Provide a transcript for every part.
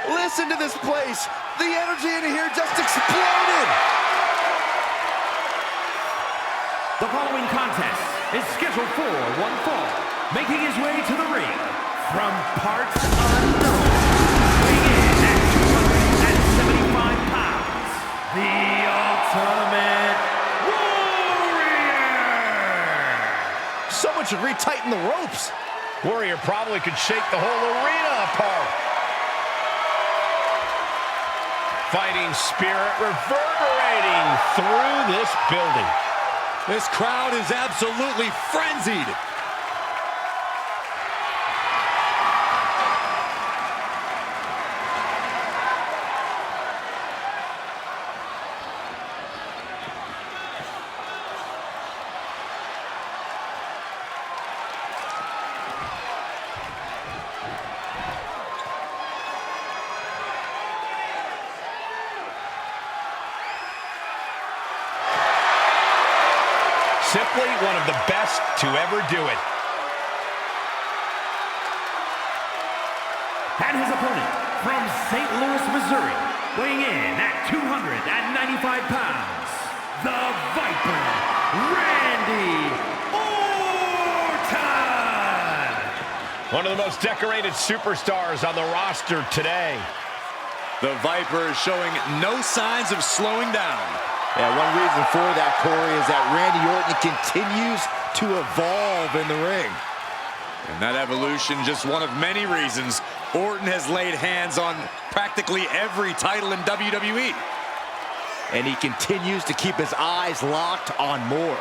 Listen to this place. The energy in here just exploded. The following contest is scheduled for one fall. Making his way to the ring from parts unknown, weighing in at 275 pounds, the Ultimate Warrior! Someone should retighten the ropes. Warrior probably could shake the whole arena apart. Fighting spirit reverberating through this building. This crowd is absolutely frenzied. Simply one of the best to ever do it. And his opponent from St. Louis, Missouri, weighing in at 295 pounds, the Viper, Randy Orton! One of the most decorated superstars on the roster today. The Viper is showing no signs of slowing down. Yeah, one reason for that, Corey, is that Randy Orton continues to evolve in the ring. And that evolution, just one of many reasons Orton has laid hands on practically every title in WWE. And he continues to keep his eyes locked on more.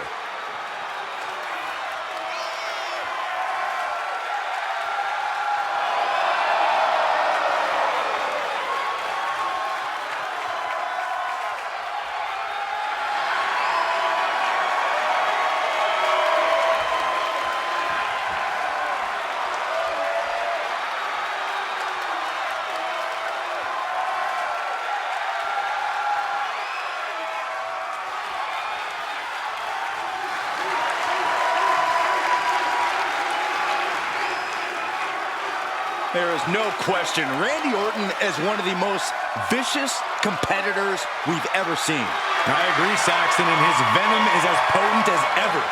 There is no question, Randy Orton is one of the most vicious competitors we've ever seen. I agree, Saxton, and his venom is as potent as ever.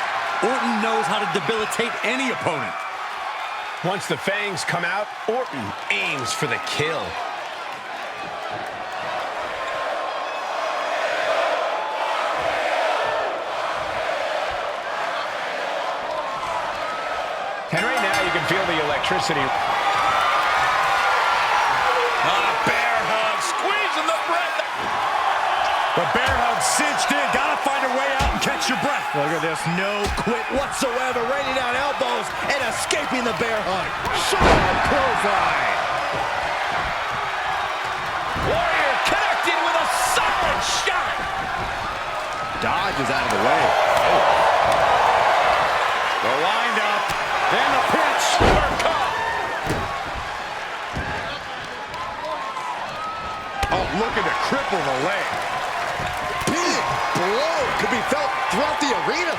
Orton knows how to debilitate any opponent. Once the fangs come out, Orton aims for the kill. And right now you can feel the electricity. Bear hug, squeezing the breath. The bear hug cinched in. Gotta find a way out and catch your breath. Look at this, no quit whatsoever. Raining down elbows and escaping the bear hug. Sharp clothesline. Warrior connecting with a solid shot. Dodges out of the way. Oh. The wind up. Then the pitch. Uppercut. Oh, looking to cripple the leg. Big blow could be felt throughout the arena.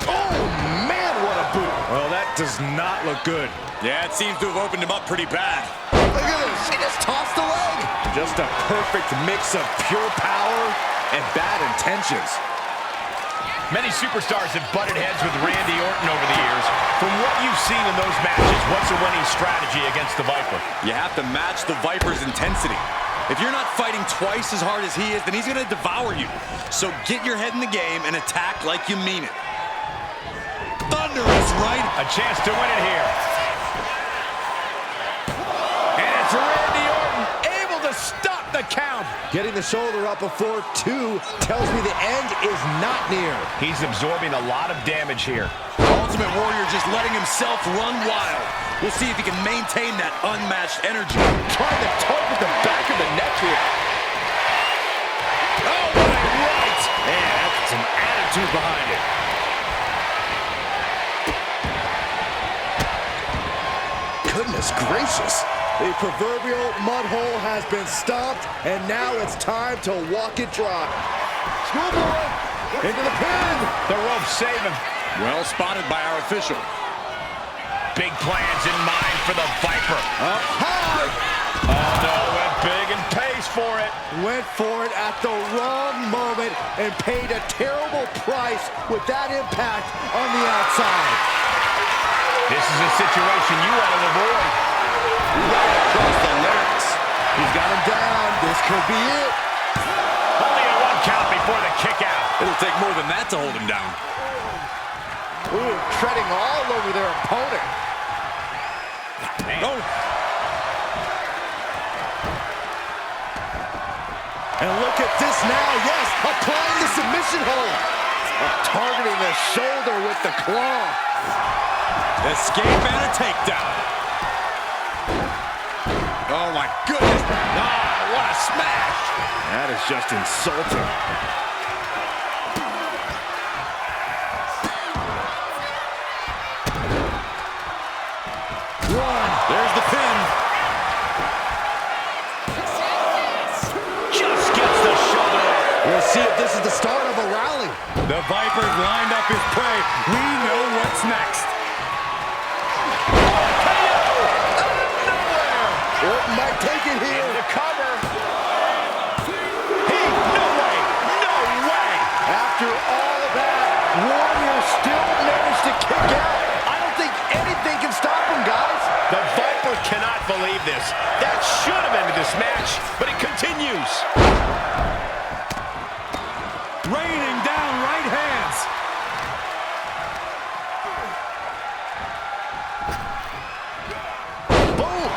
Oh, man, what a boot. Well, that does not look good. Yeah, it seems to have opened him up pretty bad. Look at this. He just tossed the leg. Just a perfect mix of pure power and bad intentions. Many superstars have butted heads with Randy Orton over the years. From what you've seen in those matches, what's a winning strategy against the Viper? You have to match the Viper's intensity. If you're not fighting twice as hard as he is, then he's going to devour you. So get your head in the game and attack like you mean it. Thunderous right. A chance to win it here. And it's Randy Orton able to stop the count. Getting the shoulder up before two tells me the end is not near. He's absorbing a lot of damage here. Ultimate Warrior just letting himself run wild. We'll see if he can maintain that unmatched energy. Trying to tug with the back of the neck here. Oh, my right! Man, that's some attitude behind it. Goodness gracious. The proverbial mud hole has been stomped, and now it's time to walk it dry. Schoolboy into the pin. The rope save him. Well spotted by our official. big plans in mind for the Viper. Up high. Oh, no, went big and pays for it. Went for it at the wrong moment and paid a terrible price with that impact on the outside. This is a situation you want to avoid. Right across the larynx. He's got him down. This could be it. Only a 1 count before the kick out. It'll take more than that to hold him down. Ooh, treading all over their opponent. Oh. And look at this now. Yes, applying the submission hold. Targeting the shoulder with the claw. Escape and a takedown. Oh, my goodness. Oh, what a smash. That is just insulting. One. There's the pin. Just gets the shoulder up. We'll see if this is the start of a rally. The Viper's lined up his prey. We know what's next. Orton might take it here. To cover. No way. No way. After all of that, Warrior still managed to kick out. I don't think anything can stop him, guys. The Viper cannot believe this. That should have ended this match, but it continues. Raining down right hands. Boom.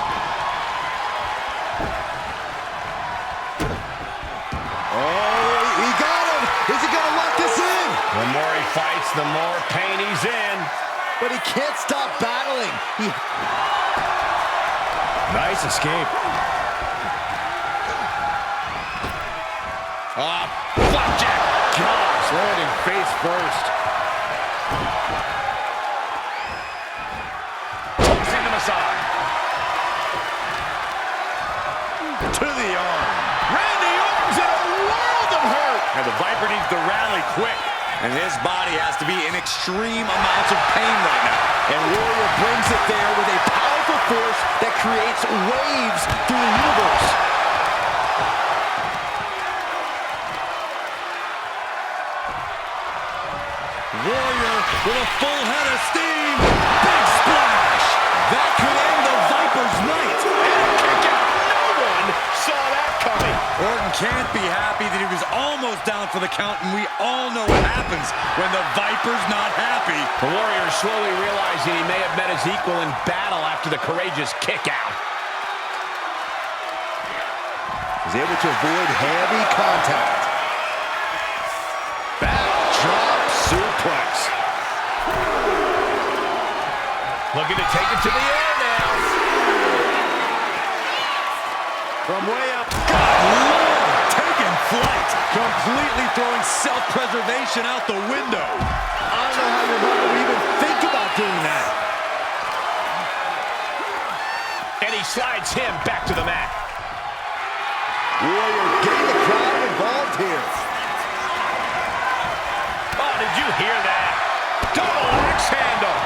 Oh, he got him. Is he going to lock this in? The more he fights, the more pain he's in. But he can't stop battling. Nice escape. Flapjack. Gosh, landing face first. Tossing them aside. To the arm. Randy Orton's in a world of hurt. And the Viper needs to rally quick. And his body has to be in extreme amounts of pain right now. And Warrior brings it there with a powerful force that creates waves through the universe. Warrior with a full head of steam. Big splash. That could end the Viper's night. And a kick out. No one saw that coming. Orton can't be happy that he was almost down for the count, and we all know what happens when the Viper's not happy. The Warrior is slowly realizing he may have met his equal in battle after the courageous kick out. He's able to avoid heavy contact. Backdrop suplex. Looking to take it to the air now. From way up. God, Lord, taking flight. Completely throwing self-preservation out the window. I don't know how your mother would even think about doing that. And he slides him back to the mat. Warrior getting the crowd involved here. Oh, did you hear that? Double axe handle.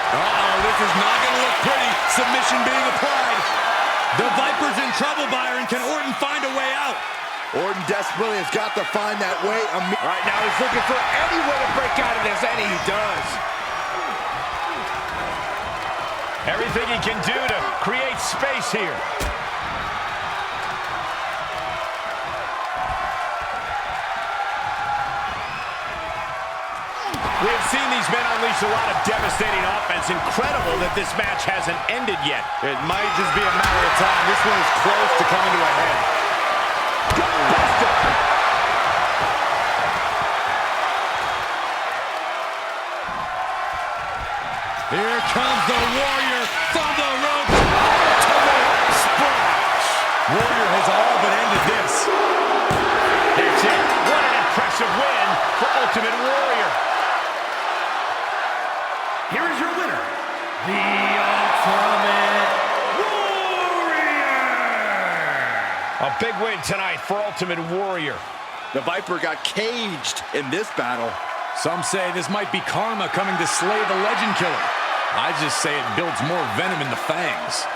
Uh-oh, this is not going to look pretty. Submission being applied. The Viper's in trouble, Byron. Can Orton find a way out? Orton desperately has got to find that way. Right now he's looking for any way to break out of this, and he does. Everything he can do to create space here. We have seen these men unleash a lot of devastating offense. Incredible that this match hasn't ended yet. It might just be a matter of time. This one is close to coming to a head. Gutbuster. Here comes the Warrior from the ropes. Ultimate splash. Warrior has all but ended this. That's it. What an impressive win for Ultimate Warrior. Here is your winner, the Ultimate Warrior! A big win tonight for Ultimate Warrior. The Viper got caged in this battle. Some say this might be karma coming to slay the Legend Killer. I just say it builds more venom in the fangs.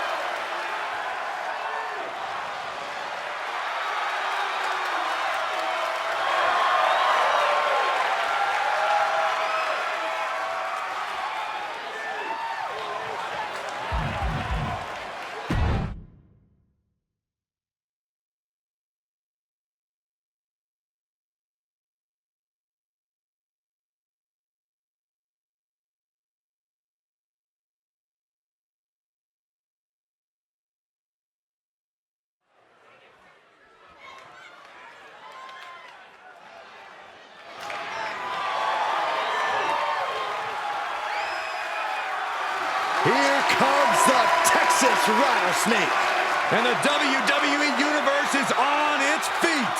Here comes the Texas Rattlesnake. And the WWE Universe is on its feet.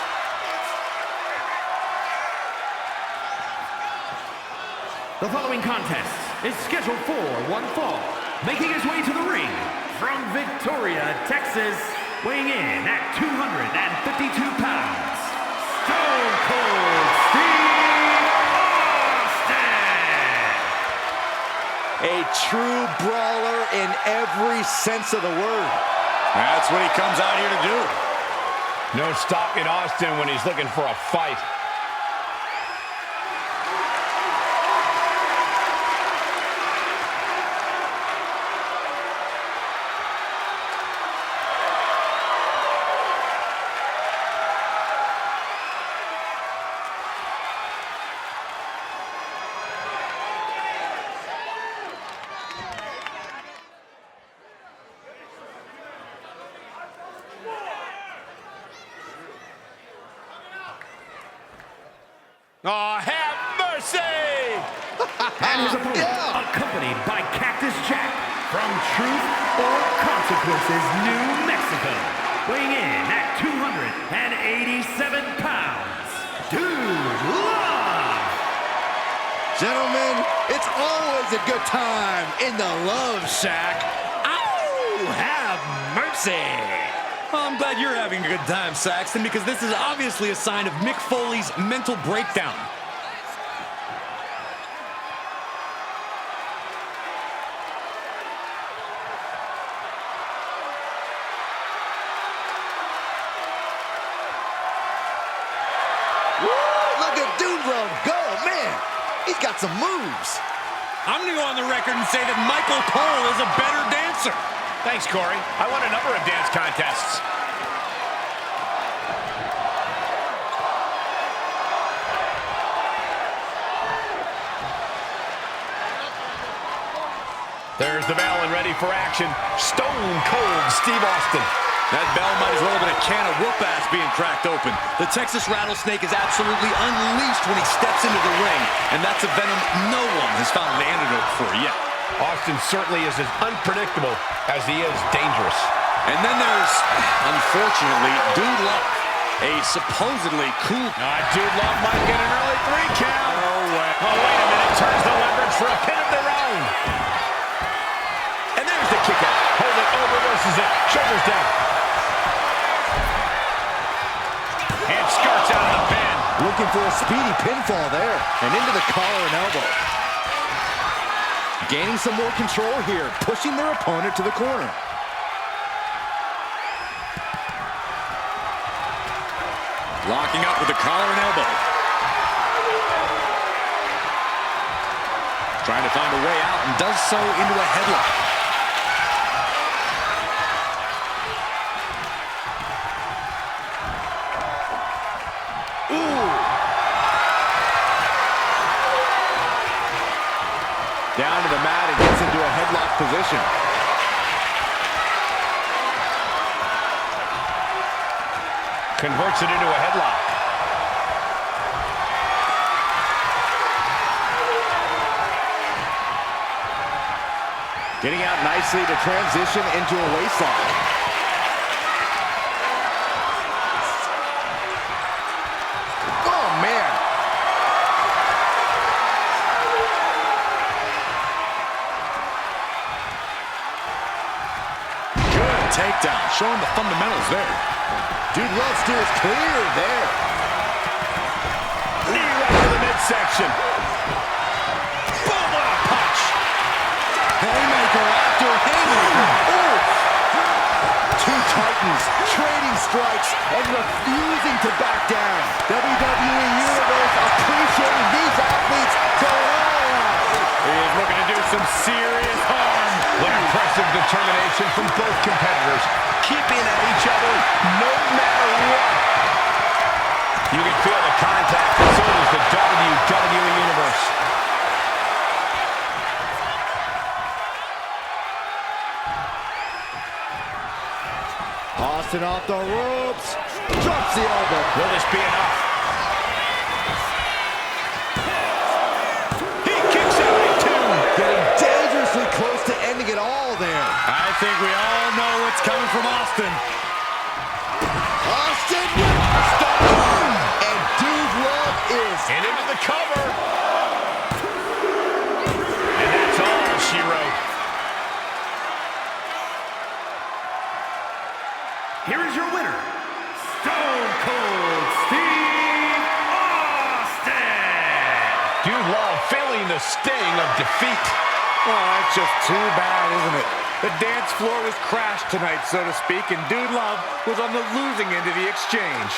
The following contest is scheduled for one fall. Making his way to the ring from Victoria, Texas, weighing in at 252 pounds, Stone Cold Steve Austin! A true brawler in every sense of the word. That's what he comes out here to do. No stopping Austin when he's looking for a fight. Oh, have mercy! And his opponent, accompanied by Cactus Jack from Truth or Consequences, New Mexico, weighing in at 287 pounds, Dude Love! Gentlemen, it's always a good time in the Love Shack. Ow! Have mercy! Well, I'm glad you're having a good time, Saxton, because this is obviously a sign of Mick Foley's mental breakdown. Woo! Look at Dude Love go, man! He's got some moves. I'm going to go on the record and say that Michael Cole is a better dancer. Thanks, Corey. I won a number of dance contests. There's the bell and ready for action. Stone Cold Steve Austin. That bell might as well have been a can of whoop-ass being cracked open. The Texas Rattlesnake is absolutely unleashed when he steps into the ring, and that's a venom no one has found an antidote for yet. Austin certainly is as unpredictable as he is dangerous. And then there's, unfortunately, Dude Love, a supposedly cool... Dude Love might get an early 3 count. No way. Oh, wait a minute. Turns the leverage for a pin of their own. And there's the kick out. Hold it, reverses it. Shoulders down. And skirts out of the pin. Looking for a speedy pinfall there. And into the collar and elbow. Gaining some more control here, pushing their opponent to the corner. Locking up with the collar and elbow. Trying to find a way out and does so into a headlock. Down to the mat and gets into a headlock position. Converts it into a headlock. Getting out nicely to transition into a waistlock. Oh, man. Good takedown, showing the fundamentals there. Dude Love steers clear there. Knee right to the midsection. Boom, what a punch. Haymaker after haymaker. Oh! Two titans trading strikes and refusing to back down. WWE Universe appreciating these athletes going all out. He is looking to do some serious harm. What impressive determination from both competitors, keeping at each other no matter what. You can feel the contact, and so does the WWE Universe. Austin off the ropes. Drops the elbow. Will this be enough? He kicks out at two. Getting dangerously close to ending it all there. I think we all know what's coming from Austin. Austin with stone. And Dude Love is And into the cover. And that's all she wrote. Here is your winner, Stone Cold Steve Austin. Dude Love feeling the sting of defeat. Oh, that's just too bad, isn't it? The dance floor was crashed tonight, so to speak, and Dude Love was on the losing end of the exchange.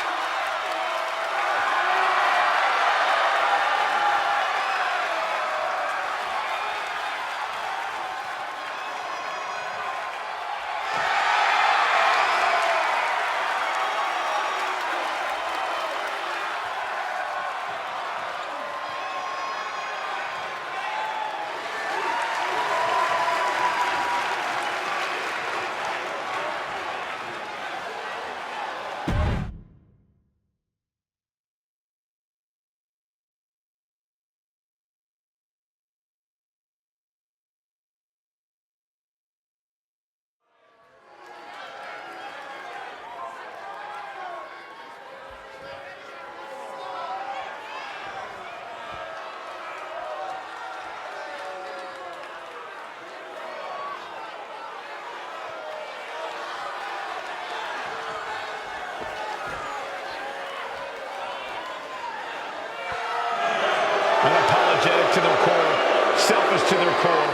Unapologetic to their core, selfish to their core.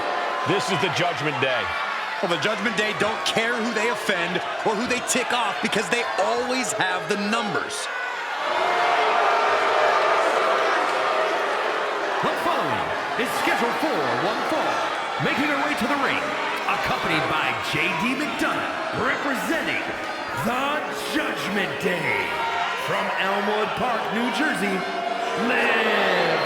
This is the Judgment Day. Well, the Judgment Day don't care who they offend or who they tick off because they always have the numbers. The following is scheduled for one fall, making her way to the ring, accompanied by J.D. McDonough, representing the Judgment Day. From Elmwood Park, New Jersey, Liv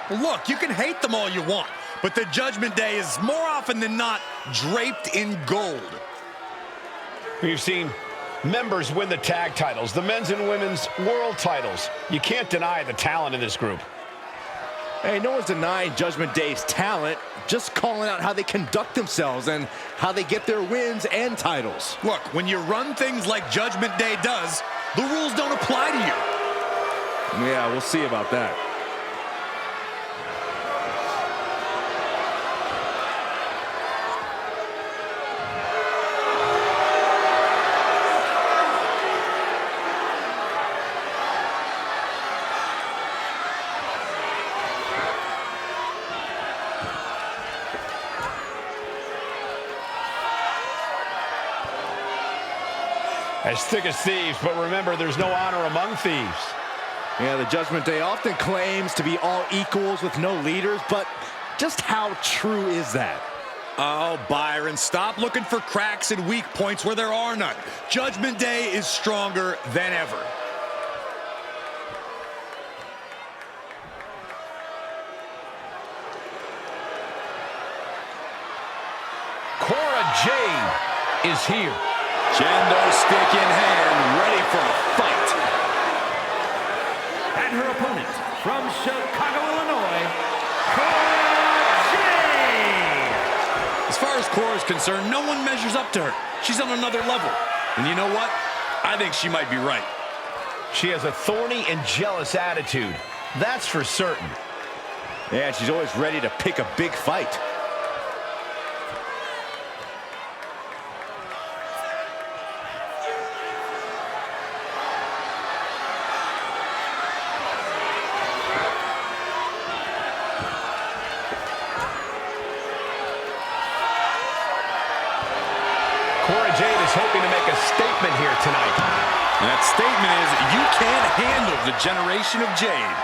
Morgan! Look, you can hate them all you want, but the Judgment Day is more often than not draped in gold. We've seen members win the tag titles, the men's and women's world titles. You can't deny the talent in this group. Hey, no one's denying Judgment Day's talent, just calling out how they conduct themselves and how they get their wins and titles. Look, when you run things like Judgment Day does, the rules don't apply to you. Yeah, we'll see about that. As thick as thieves, but remember, there's no honor among thieves. Yeah, the Judgment Day often claims to be all equals with no leaders, but just how true is that? Oh, Byron, stop looking for cracks and weak points where there are none. Judgment Day is stronger than ever. Cora Jade is here. Kendo stick in hand, ready for a fight. And her opponent from Chicago, Illinois, Cora Jade! As far as Cora's concerned, no one measures up to her. She's on another level. And you know what? I think she might be right. She has a thorny and jealous attitude. That's for certain. Yeah, she's always ready to pick a big fight. statement here tonight. And that statement is, you can't handle the generation of Jade.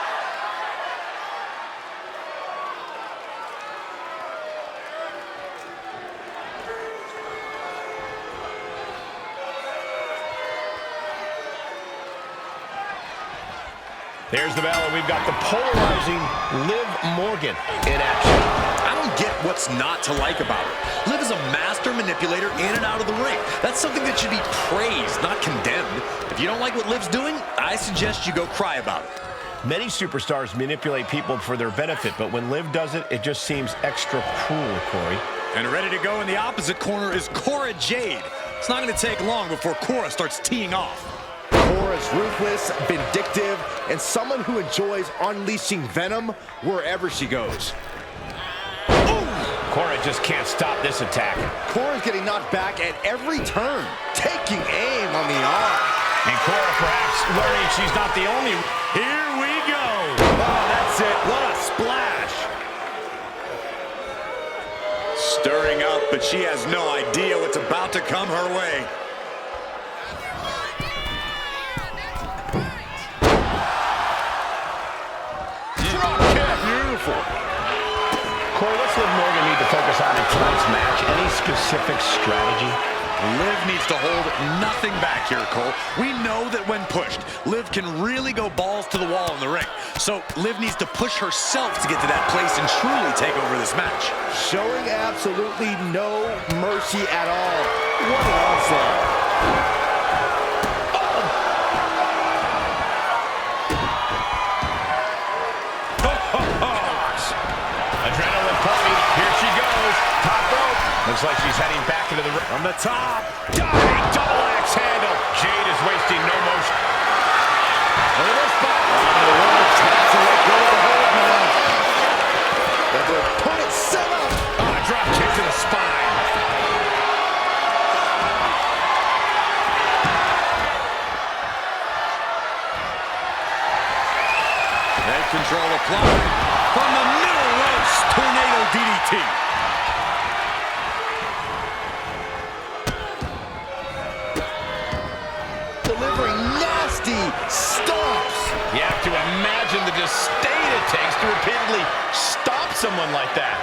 There's the bell, and we've got the polarizing Liv Morgan in action. I don't get what's not to like about her. Liv is a master manipulator in and out of the ring. That's something that should be praised, not condemned. If you don't like what Liv's doing, I suggest you go cry about it. Many superstars manipulate people for their benefit, but when Liv does it, it just seems extra cruel, Corey. And ready to go in the opposite corner is Cora Jade. It's not going to take long before Cora starts teeing off. Cora's ruthless, vindictive, and someone who enjoys unleashing venom wherever she goes. Cora just can't stop this attack. Cora's getting knocked back at every turn, taking aim on the arm. And Cora perhaps learning she's not the only. Here we go. Oh, that's it. What a splash. Stirring up, but she has no idea what's about to come her way. Corey, what's Liv Morgan need to focus on in tonight's match? Any specific strategy? Liv needs to hold nothing back here, Cole. We know that when pushed, Liv can really go balls to the wall in the ring. So Liv needs to push herself to get to that place and truly take over this match. Showing absolutely no mercy at all. What an onslaught. Adrenaline pumping. Here she goes. Top rope. Looks like she's heading back into the ring. From the top. Diving double axe handle. Jade is wasting no motion. Look at this spot. The world tries to let go of the hold now. But the opponent set up. Oh, drop kick to the spine. Head control applied. From the middle ropes, tornado DDT. Delivering nasty stomps. You have to imagine the disdain it takes to repeatedly stop someone like that.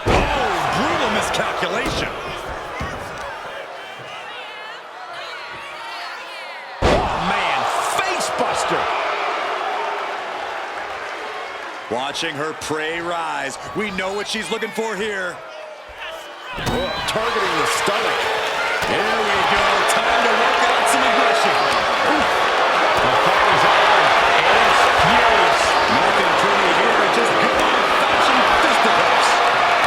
Oh, brutal miscalculation. Oh, man, face buster. Watching her prey rise. We know what she's looking for here. Oh, targeting the stomach. Here we go. Time to work on some aggression. The fight is on, and it's furious. Nothing pretty here. Just good old-fashioned fisticuffs.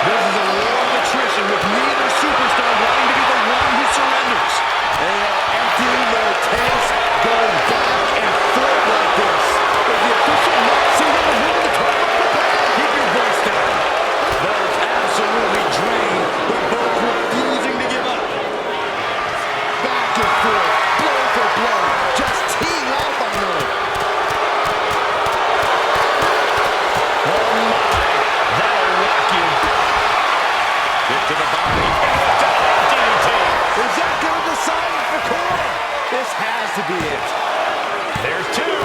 This is a war of attrition with neither superstar wanting to be the one who surrenders. They are emptying their tanks, going back and forth like this. But the official not seeing the moving the target. Keep your voice down. Both absolutely drained, but both refusing to give up. Back and forth, blow for blow, just teeing off on her. Oh, my. That'll rock you. Hit to the body. DDT. Is that going to decide it for Cora? This has to be it. There's two.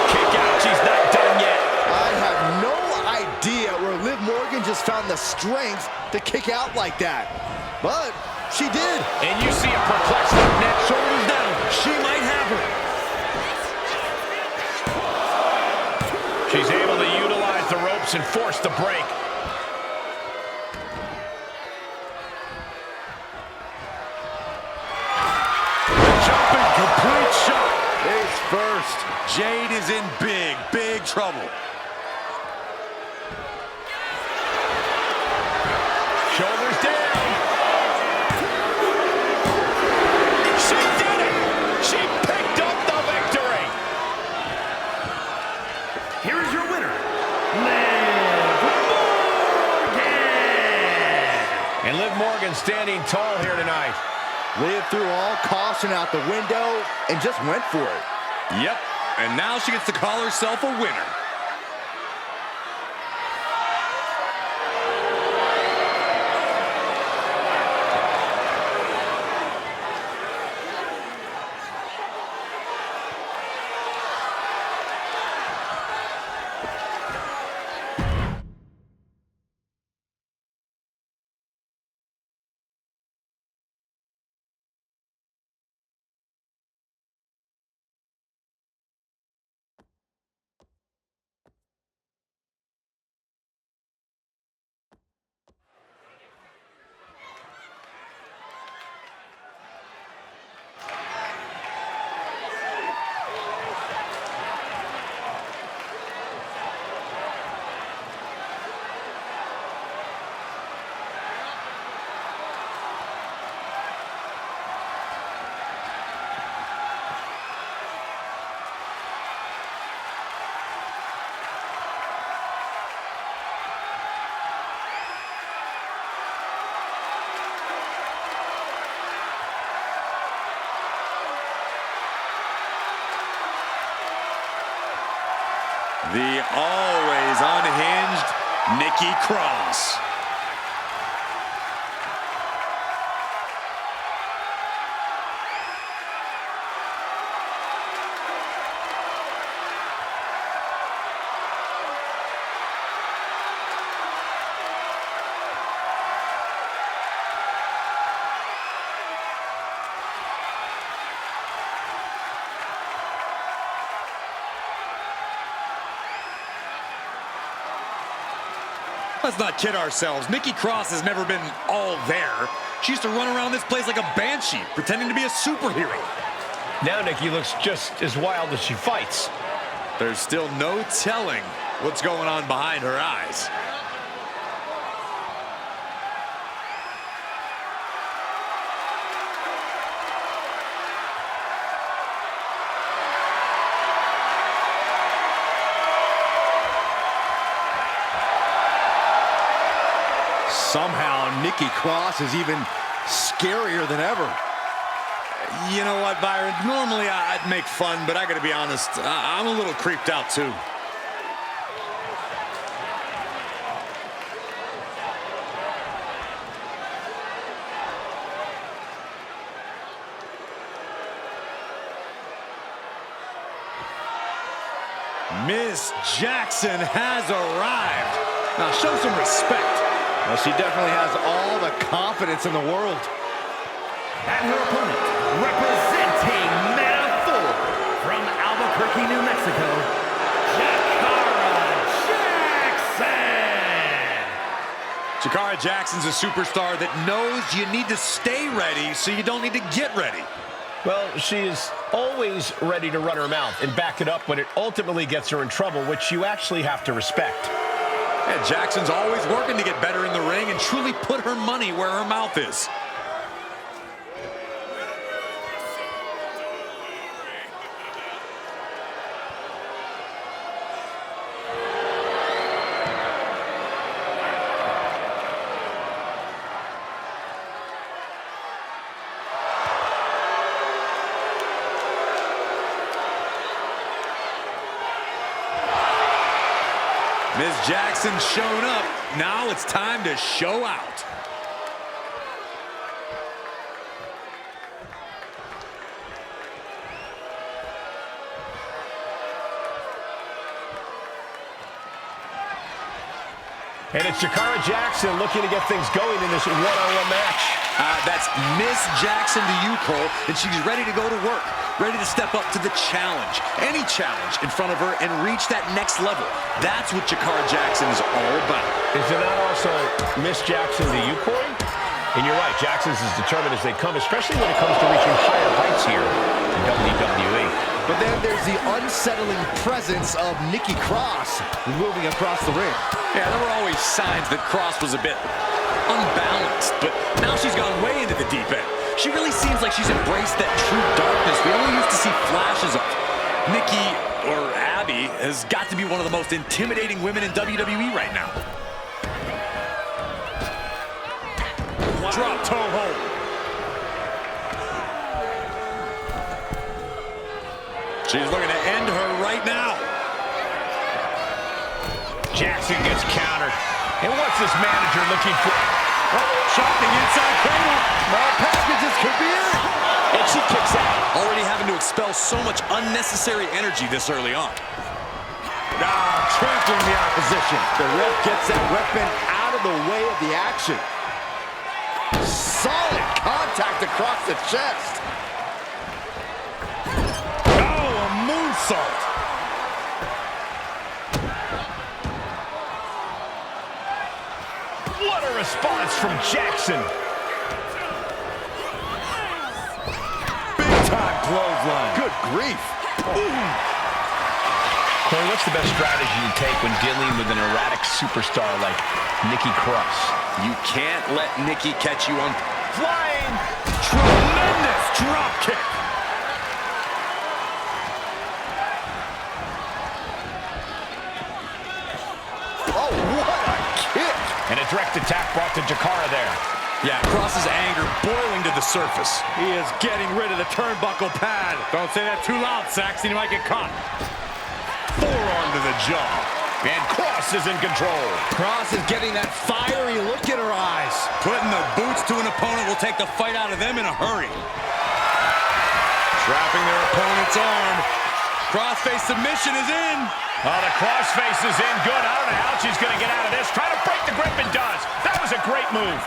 Kick out. She's not done yet. I have no idea where Liv Morgan just found the strength to kick out like that. But she did. And you see a perplexed look next. Shoulders down. She might have her. She's able to utilize the ropes and force the break. Jumping complete shot. Face first. Jade is in big, big trouble. Shoulders down. She did it! She picked up the victory! Here is your winner, Liv Morgan. And Liv Morgan standing tall here tonight. Liv threw all caution out the window and just went for it. Yep. And now she gets to call herself a winner. always unhinged Nikki Cross. Let's not kid ourselves. Nikki Cross has never been all there. She used to run around this place like a banshee, pretending to be a superhero. Now Nikki looks just as wild as she fights. There's still no telling what's going on behind her eyes. Somehow, Nikki Cross is even scarier than ever. You know what, Byron? Normally I'd make fun, but I gotta be honest, I'm a little creeped out too. Miss Jackson has arrived. Now show some respect. Well, she definitely has all the confidence in the world. And her opponent, representing Meta 4 from Albuquerque, New Mexico, Jackson. Jakara Jackson's a superstar that knows you need to stay ready so you don't need to get ready. Well, she is always ready to run her mouth and back it up when it ultimately gets her in trouble, which you actually have to respect. Yeah, Jackson's always working to get better in the ring and truly put her money where her mouth is. Miss Jackson's shown up. Now it's time to show out. And it's Jakara Jackson looking to get things going in this one-on-one match. That's Miss Jackson to you, Cole, and she's ready to go to work, ready to step up to the challenge, any challenge in front of her, and reach that next level. That's what Jakara Jackson is all about. Is it not also Miss Jackson to you, Corey? And you're right, Jackson's as determined as they come, especially when it comes to reaching higher heights here in WWE. But then there's the unsettling presence of Nikki Cross moving across the ring. Yeah, there were always signs that Cross was a bit unbalanced, but now she's gone way into the deep end. She really seems like she's embraced that true darkness we only used to see flashes of. Nikki, or Abby, has got to be one of the most intimidating women in WWE right now. Drop toe hold. She's looking to end her right now. Jackson gets countered. And what's this manager looking for? Oh, shocking inside cradle. More packages could be it. And she kicks out. Already having to expel so much unnecessary energy this early on. Trampling the opposition. The ref gets that weapon out of the way of the action. Solid contact across the chest. Oh, a moonsault. What a response from Jackson. Big time clothesline. Good grief. Corey, what's the best strategy you take when dealing with an erratic superstar like Nikki Cross? You can't let Nikki catch you on Flying! tremendous drop kick. Oh, what a kick. And a direct attack brought to Jakara there. Yeah, Cross's anger boiling to the surface. He is getting rid of the turnbuckle pad. Don't say that too loud, Saxon. You might get caught. Forearm to the jaw. And Cross is in control. Cross is getting that fiery look in her eyes. Putting the boots to an opponent will take the fight out of them in a hurry. Trapping their opponent's arm. Crossface submission is in. Oh, the crossface is in good. I don't know how she's going to get out of this. Trying to break the grip and does. That was a great move.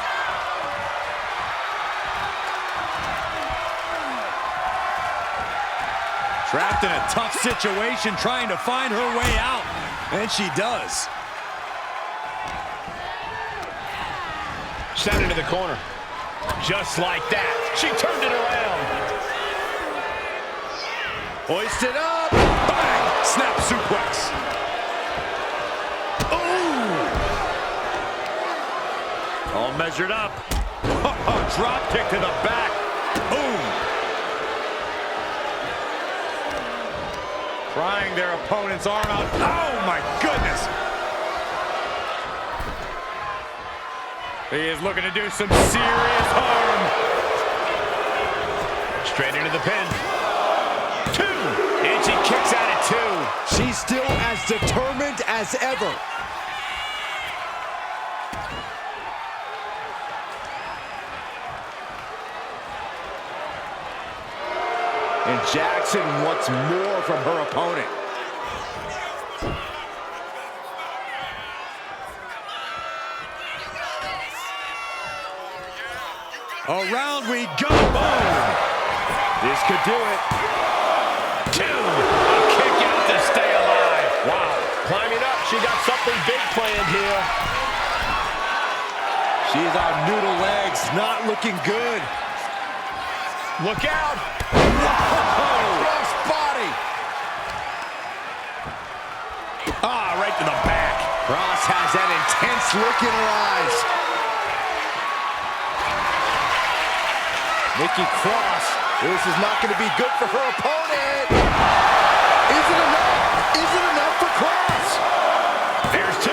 Trapped in a tough situation, trying to find her way out. And she does. Sent into the corner. Just like that. She turned it around. Hoisted up. Bang! Snap suplex. Ooh! All measured up. Drop kick to the back. Boom! Prying their opponent's arm out. Oh, my goodness! He is looking to do some serious harm. Straight into the pin. 2. And she kicks out at 2. She's still as determined as ever. And Jackson wants more from her opponent. Around we go. Boom! This could do it. 2. A kick out to stay alive. Wow. Climbing up. She got something big planned here. She's on noodle legs, not looking good. Look out. Cross body. Ah, right to the back. Cross has that intense look in her eyes. Nikki Cross, this is not going to be good for her opponent. Is it enough? Is it enough for Cross? There's 2.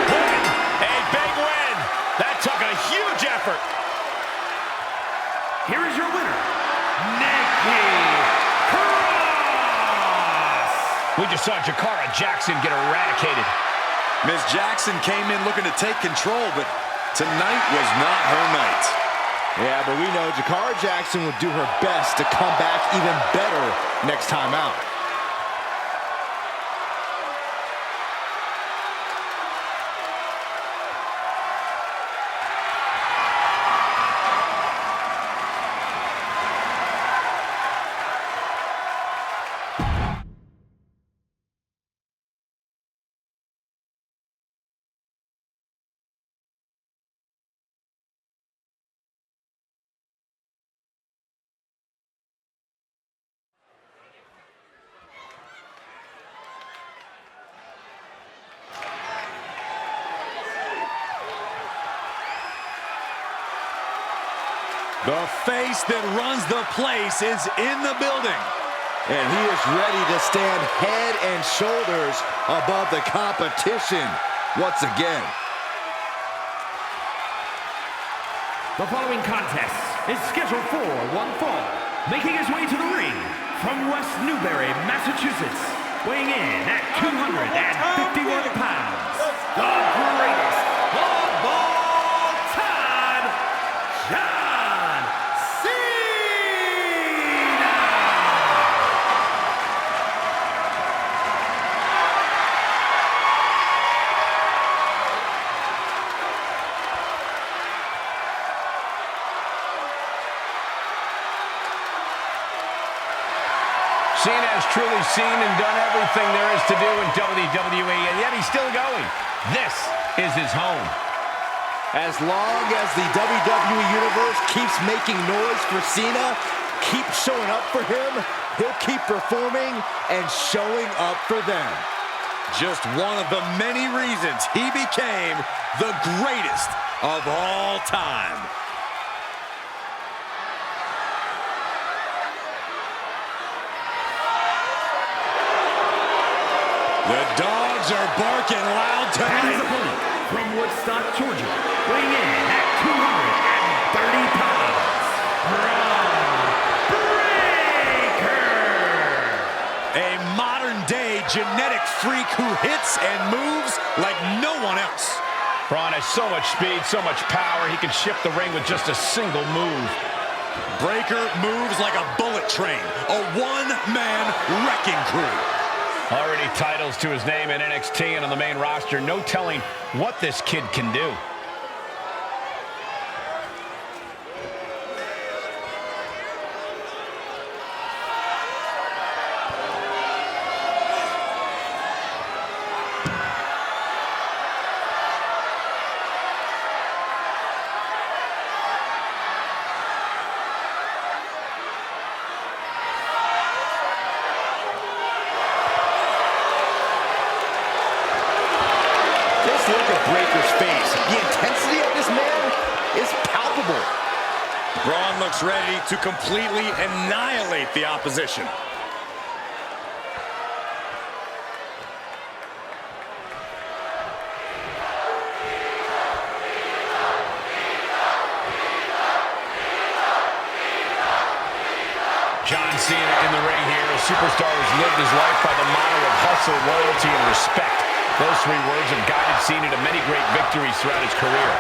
Win. A big win. That took a huge effort. Here is your winner, Nikki Cross. We just saw Jakara Jackson get eradicated. Ms. Jackson came in looking to take control, but tonight was not her night. Yeah, but we know Jakara Jackson would do her best to come back even better next time out. The face that runs the place is in the building. And he is ready to stand head and shoulders above the competition once again. The following contest is scheduled for one fall. Making his way to the ring from West Newbury, Massachusetts, weighing in at 251 pounds, the greatest of all time, John Cena! Cena has truly seen and done everything there is to do in WWE, and yet he's still going. This is his home. As long as the WWE Universe keeps making noise for Cena, keep showing up for him, he'll keep performing and showing up for them. Just one of the many reasons he became the greatest of all time. The dogs are barking loud And his tonight. opponent from Woodstock, Georgia, weighing in at 230 pounds, Braun Breaker! A modern-day genetic freak who hits and moves like no one else. Braun has so much speed, so much power, he can shift the ring with just a single move. Breaker moves like a bullet train, a one-man wrecking crew. Already titles to his name in NXT and on the main roster. No telling what this kid can do. Look at Breaker's face. The intensity of this man is palpable. Braun looks ready to completely annihilate the opposition. John Cena in the ring here. A superstar has lived his life by the motto of hustle, loyalty, and respect. Those three words have guided Cena to many great victories throughout his career.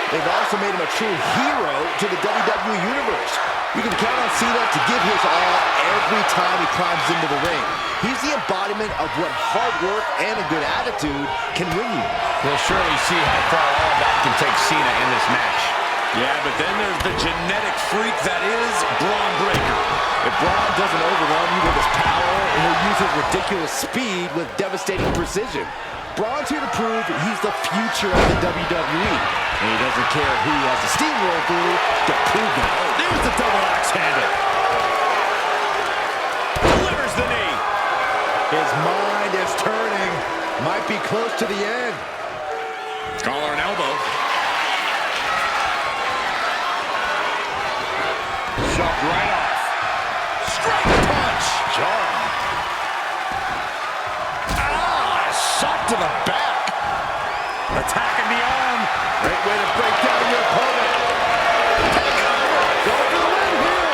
They've also made him a true hero to the WWE Universe. You can count on Cena to give his all every time he climbs into the ring. He's the embodiment of what hard work and a good attitude can win you. We'll surely see how far all of that can take Cena in this match. Yeah, but then there's the genetic freak that is Braun Breaker. If Braun doesn't overwhelm you with his power, he'll use his ridiculous speed with devastating precision. Braun's here to prove he's the future of the WWE. And he doesn't care who he has to steamroll through to prove that. Oh, there's the double axe handle. Delivers the knee. His mind is turning. Might be close to the end. Collar and elbow. Shoved right off. Straight punch. Jarring. Shot to the back. Attacking the arm. Great way to break down your opponent. Take over. Go for the win here.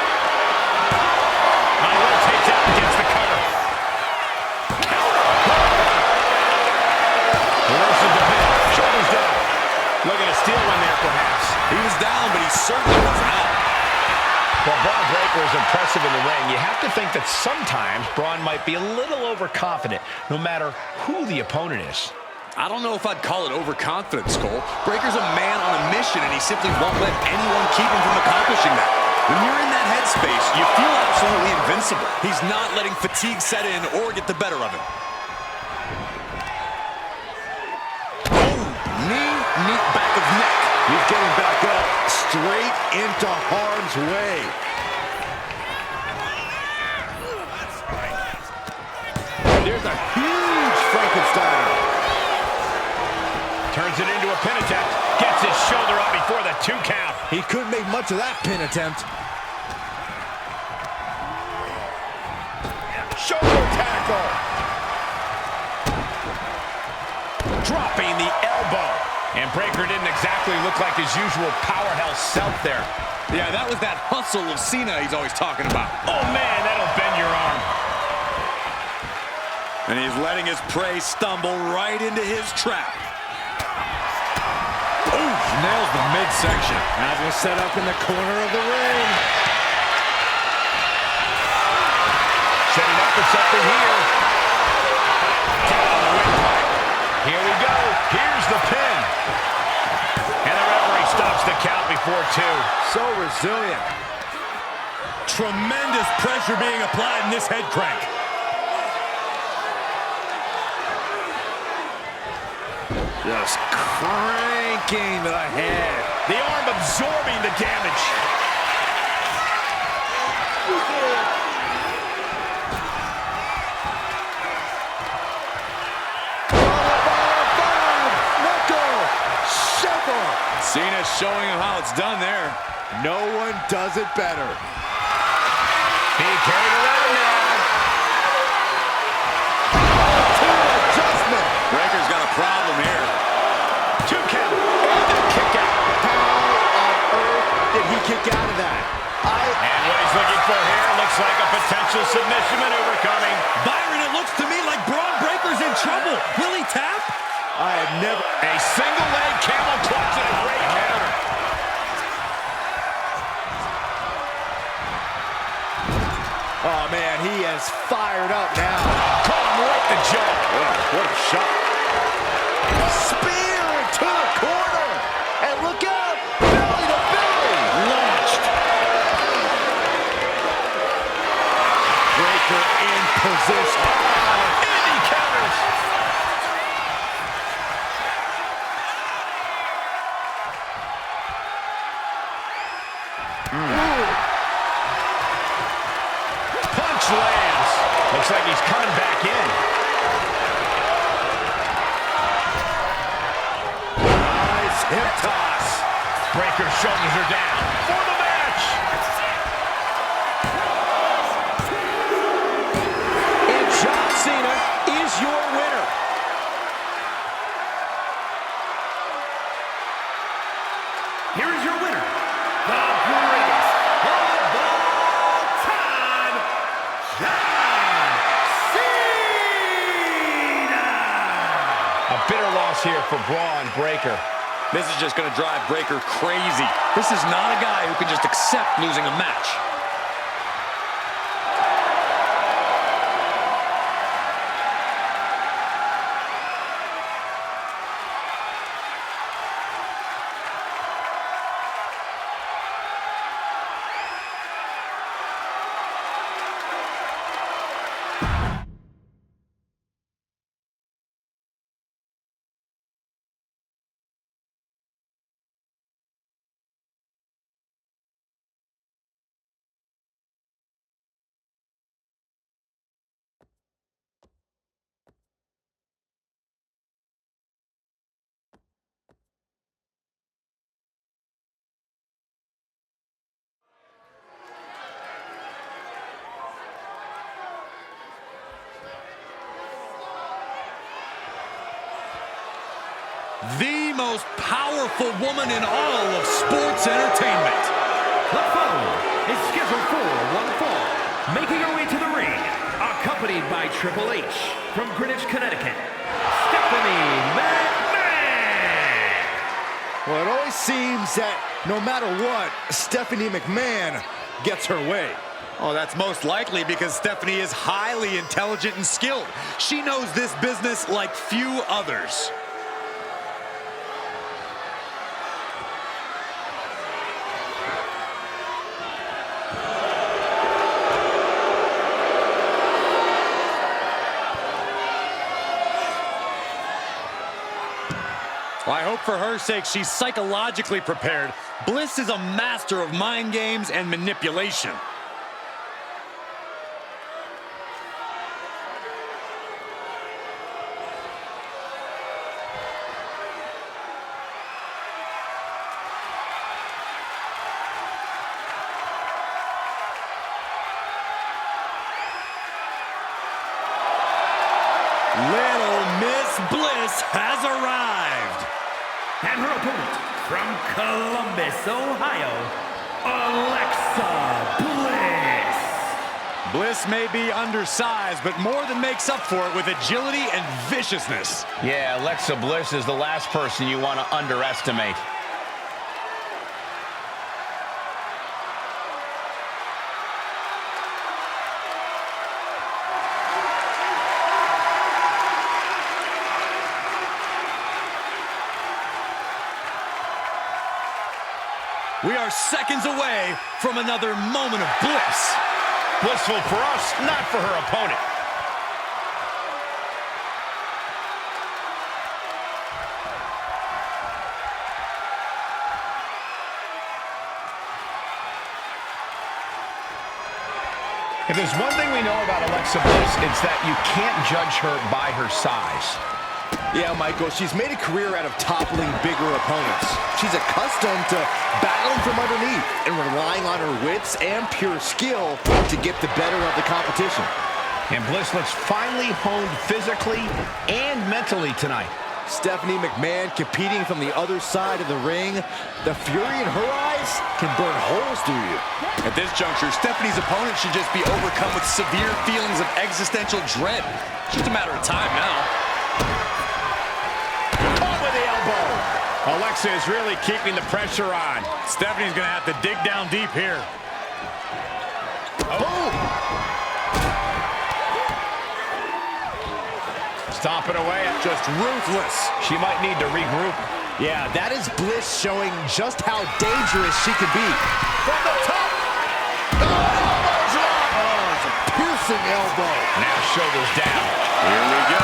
Monroe takes out against the cover. Reversal to pin. Shoulders down. Looking to steal one there, perhaps. He was down, but he certainly wasn't out. While Braun Breaker is impressive in the ring, you have to think that sometimes Braun might be a little overconfident, no matter who the opponent is. I don't know if I'd call it overconfidence, Cole. Breaker's a man on a mission, and he simply won't let anyone keep him from accomplishing that. When you're in that headspace, you feel absolutely invincible. He's not letting fatigue set in or get the better of him. Oh, knee, back of neck. He's getting back up, straight into harm's way. There's a huge Frankenstein. Turns it into a pin attempt. Gets his shoulder up before the 2 count. He couldn't make much of that pin attempt. Shoulder tackle. Dropping the elbow. And Breaker didn't exactly look like his usual powerhouse self there. Yeah, that was that hustle of Cena he's always talking about. Oh, man, that'll bend your arm. And he's letting his prey stumble right into his trap. Ooh, nails the midsection. Now he's gonna set up in the corner of the ring. Setting up for something here. Kick on the windpipe. Here we go. Here's the pin. And the referee stops the count before 2. So resilient. Tremendous pressure being applied in this head crank. Just cranking the head. The arm absorbing the damage. Cena's showing him how it's done there. No one does it better. Being carried around now. Adjustment. Breaker's got a problem here. 2 count. And the kick out. How on earth did he kick out of that? And what looking for here. Looks like a potential submission maneuver coming. Byron, it looks to me like Braun Breaker is fired up now. Caught him right the jaw. What a shot. Spear into the corner. And look out. Belly to belly. Launched. Breaker in position. And he counters. Punch lands. Looks like he's coming back in. Nice hip toss. Breaker's shoulders are down for the match. And John Cena is your winner. Here is your winner, the greatest of all time, John Cena! A bitter loss here for Braun Breaker. This is just going to drive Breaker crazy. This is not a guy who can just accept losing a match. The most powerful woman in all of sports entertainment. The following is scheduled for one fall, making her way to the ring, accompanied by Triple H from Greenwich, Connecticut, Stephanie McMahon. Well, it always seems that no matter what, Stephanie McMahon gets her way. Oh, that's most likely because Stephanie is highly intelligent and skilled. She knows this business like few others. Well, I hope for her sake she's psychologically prepared. Bliss is a master of mind games and manipulation. Little Miss Bliss has arrived. And her opponent from Columbus, Ohio, Alexa Bliss. Bliss may be undersized, but more than makes up for it with agility and viciousness. Yeah, Alexa Bliss is the last person you want to underestimate. We are seconds away from another moment of bliss. Blissful for us, not for her opponent. If there's one thing we know about Alexa Bliss, it's that you can't judge her by her size. Yeah, Michael, she's made a career out of toppling bigger opponents. She's accustomed to battling from underneath and relying on her wits and pure skill to get the better of the competition. And Bliss looks finely honed physically and mentally tonight. Stephanie McMahon competing from the other side of the ring. The fury in her eyes can burn holes through you. At this juncture, Stephanie's opponent should just be overcome with severe feelings of existential dread. It's just a matter of time now. Alexa is really keeping the pressure on. Stephanie's going to have to dig down deep here. Oh! stomping away. Just ruthless. She might need to regroup. Yeah, that is Bliss showing just how dangerous she can be. From the top. Oh, elbow drop. Oh, it's a piercing elbow. Now shoulders down. Here we go.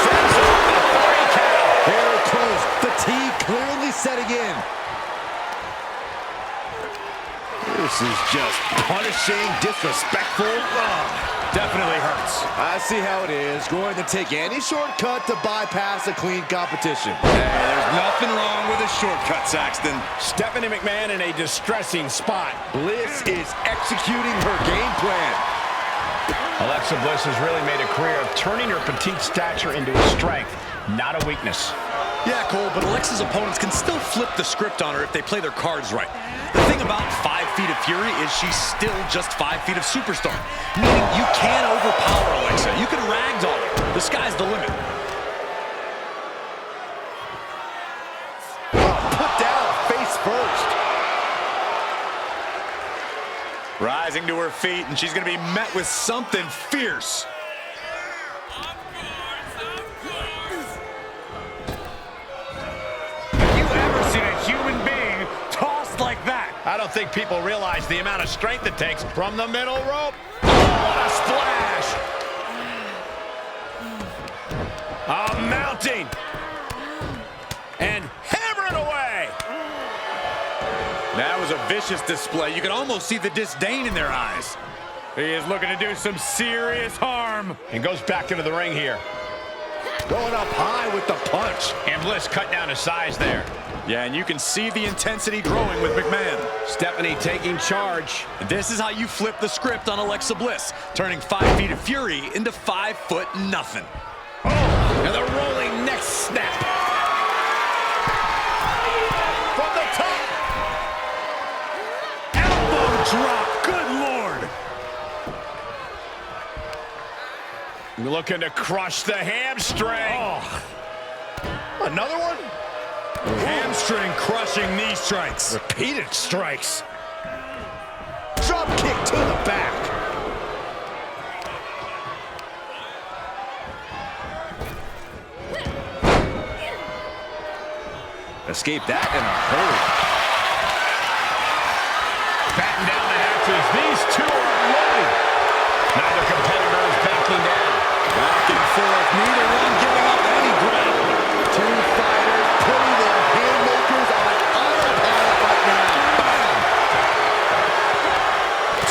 Sets up the 3 count. Very close. Fatigue clearly setting in. This is just punishing, disrespectful. Definitely hurts. I see how it is. Going to take any shortcut to bypass a clean competition. Hey, there's nothing wrong with a shortcut, Saxton. Stephanie McMahon in a distressing spot. Bliss is executing her game plan. Alexa Bliss has really made a career of turning her petite stature into a strength, not a weakness. Yeah, Cole, but Alexa's opponents can still flip the script on her if they play their cards right. The thing about 5 feet of fury is she's still just 5 feet of superstar. Meaning you can't overpower Alexa. You can ragdoll her. The sky's the limit. Put down face first. Rising to her feet, and she's going to be met with something fierce. Have you ever seen a human being tossed like that? I don't think people realize the amount of strength it takes from the middle rope. Oh, what a splash! Mounting. And hammering away. That was a vicious display. You can almost see the disdain in their eyes. He is looking to do some serious harm. And goes back into the ring here. Going up high with the punch. And Bliss cut down his size there. Yeah, and you can see the intensity growing with McMahon. Stephanie taking charge. And this is how you flip the script on Alexa Bliss, turning 5 feet of fury into 5 foot nothing. Oh, and the rolling neck snap. From the top. Elbow drop. Good Lord. Looking to crush the hamstring. Oh. Another one? Hamstring crushing knee strikes. Repeated strikes. Drop kick to the back. Escape that in a hurry. Batten down the hatches. These two are loaded. Neither competitor is backing down. Back and forth, neither one giving up any ground. Two fighters putting their haymakers on autopilot right now. Bam!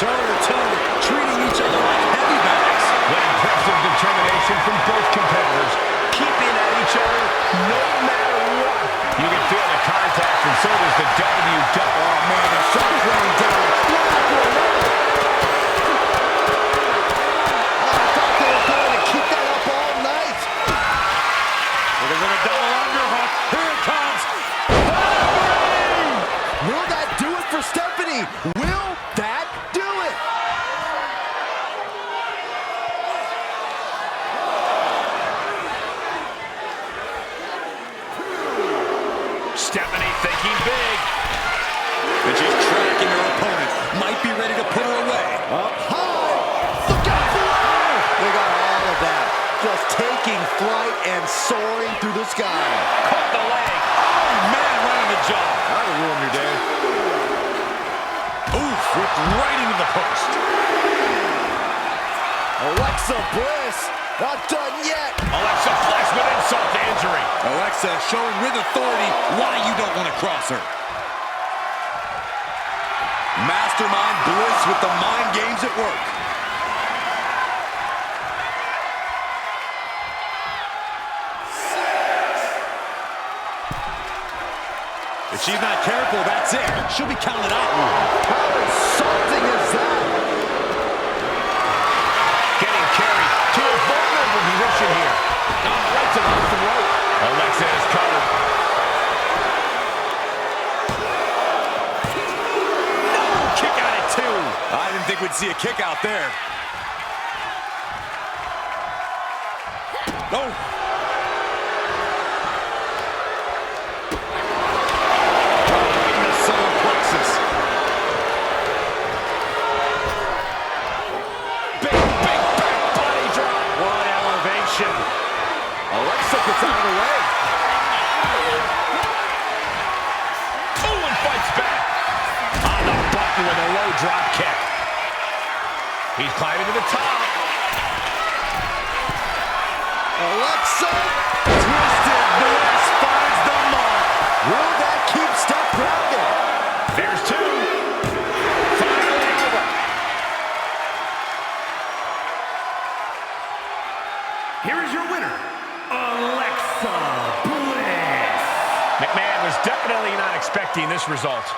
Toe to toe, treating each other like heavy bags. What impressive determination from both competitors. Keeping at each other no matter what. You can feel the contact, and so does the WW. Oh, man, the shot raining down. I thought they were going to keep that up all night. Looking for the double underhook. Here it comes. Will that do it for Stephanie? Will that do it? Stephanie thinking big. And she's tracking her opponent. Might be ready to put her away. Up high. Look out below. They got all of that. Just taking flight and soaring through the sky. Caught the leg. Oh, man, right on the jaw. That'll ruin your day. Oof, ripped right into the post. Alexa Bliss, not done yet. Alexa Bliss with insult to injury. Alexa showing with authority why you don't want to cross her. Mastermind Bliss with the mind games at work. If she's not careful, that's it. She'll be counted out. How insulting is that? Getting carried to a vulnerable position here. Right to the throat. Alexa is covered. No, kick out at 2. I didn't think we'd see a kick out there. Oh. He's climbing to the top. Alexa twisted bliss finds the mark. Will that keep Steph grounded? There's two. Finally over. Here is your winner, Alexa Bliss. McMahon was definitely not expecting this result.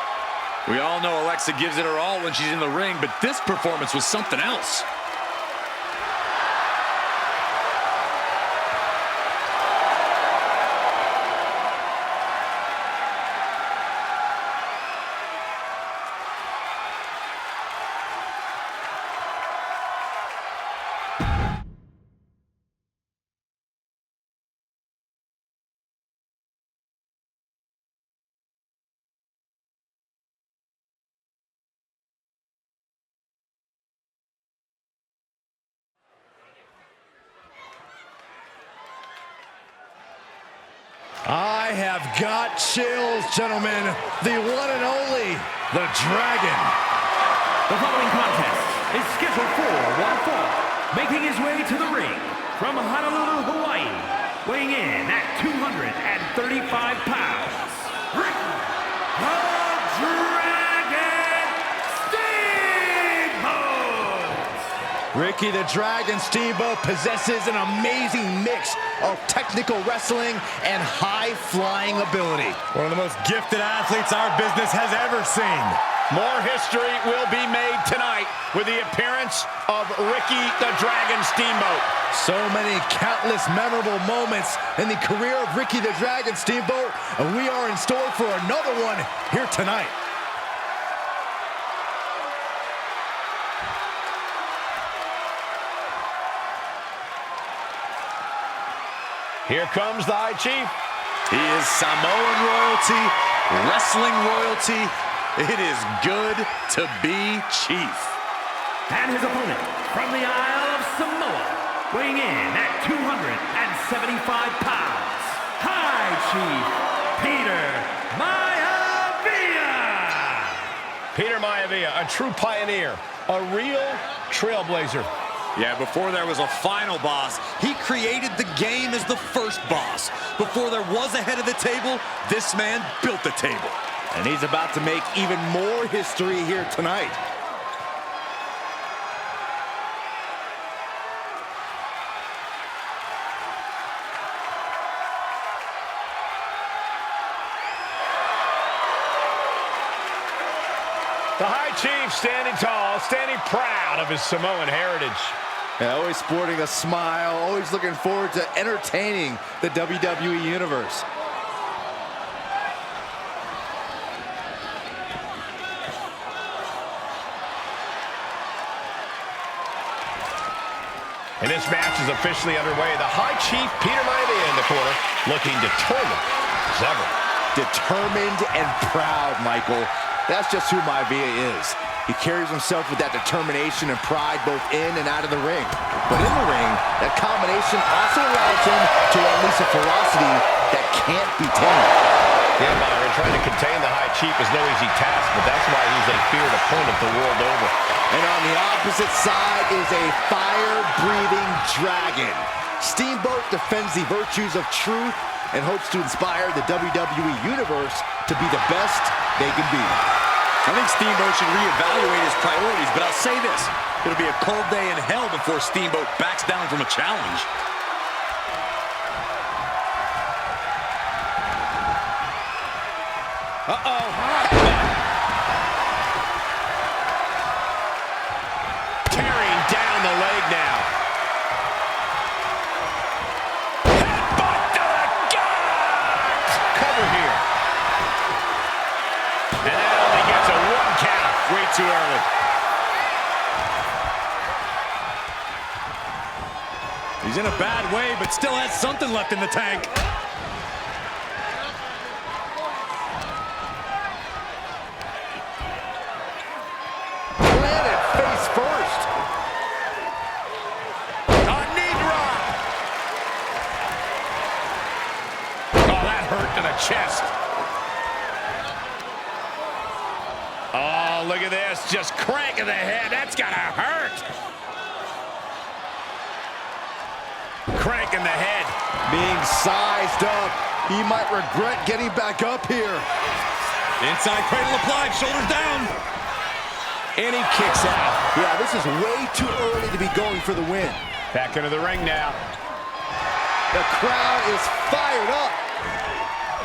We all know Alexa gives it her all when she's in the ring, but this performance was something else. I have got chills, gentlemen. The one and only, the Dragon. The following contest is scheduled for one fall. Making his way to the ring from Honolulu, Hawaii, weighing in at 235 pounds, Ricky the Dragon Steamboat! Ricky the Dragon Steamboat possesses an amazing mix of technical wrestling and high-flying ability. One of the most gifted athletes our business has ever seen. More history will be made tonight with the appearance of Ricky the Dragon Steamboat. So many countless memorable moments in the career of Ricky the Dragon Steamboat, and we are in store for another one here tonight. Here comes the High Chief. He is Samoan royalty, wrestling royalty. It is good to be chief. And his opponent from the Isle of Samoa, weighing in at 275 pounds, High Chief Peter Maivia! Peter Maivia, a true pioneer, a real trailblazer. Yeah, before there was a final boss, he created the game as the first boss. Before there was a head of the table, this man built the table. And he's about to make even more history here tonight. The High Chief standing tall, standing proud of his Samoan heritage. Yeah, always sporting a smile, always looking forward to entertaining the WWE Universe. And this match is officially underway. The High Chief Peter Maivia in the corner, looking determined as ever. Determined and proud, Michael. That's just who Maivia is. He carries himself with that determination and pride both in and out of the ring. But in the ring, that combination also allows him to unleash a ferocity that can't be tamed. Yeah, Byron, trying to contain the High Chief is no easy task, but that's why he's a feared opponent the world over. And on the opposite side is a fire-breathing dragon. Steamboat defends the virtues of truth and hopes to inspire the WWE Universe to be the best they can be. I think Steamboat should reevaluate his priorities, but I'll say this. It'll be a cold day in hell before Steamboat backs down from a challenge. Uh-oh. Tearing down the leg now. Headbutt to the gut! Cover here. And that only gets a one count. Way too early. He's in a bad way, but still has something left in the tank. Planted face first. A knee drop. Oh, that hurt to the chest. Oh, Oh, look at this. Just cranking the head. That's got to hurt. Cranking the head. Being sized up. He might regret getting back up here. Inside cradle applied, shoulders down. And he kicks out. Yeah, this is way too early to be going for the win. Back into the ring now. The crowd is fired up.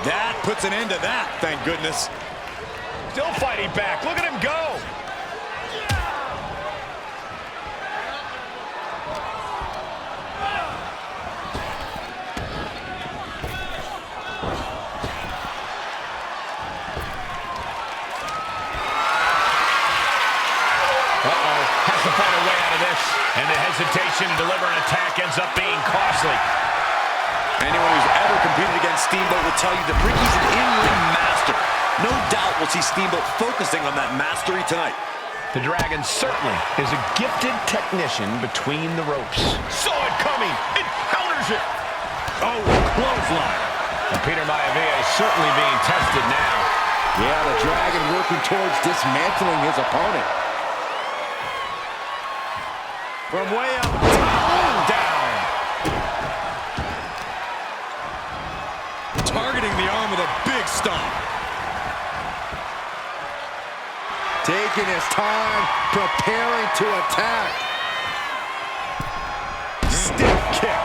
That puts an end to that, thank goodness. Still fighting back. Look at him go. Has to find a way out of this. And the hesitation to deliver an attack ends up being costly. Anyone who's ever competed against Steamboat will tell you that Ricky's an in-ring master. No doubt we'll see Steamboat focusing on that mastery tonight. The Dragon certainly is a gifted technician between the ropes. Saw it coming. It counters it. Oh, clothesline. And Peter Maivia is certainly being tested now. Yeah, the Dragon working towards dismantling his opponent. From way up, down. Targeting the arm with a big stomp. Taking his time, preparing to attack. Stiff kick.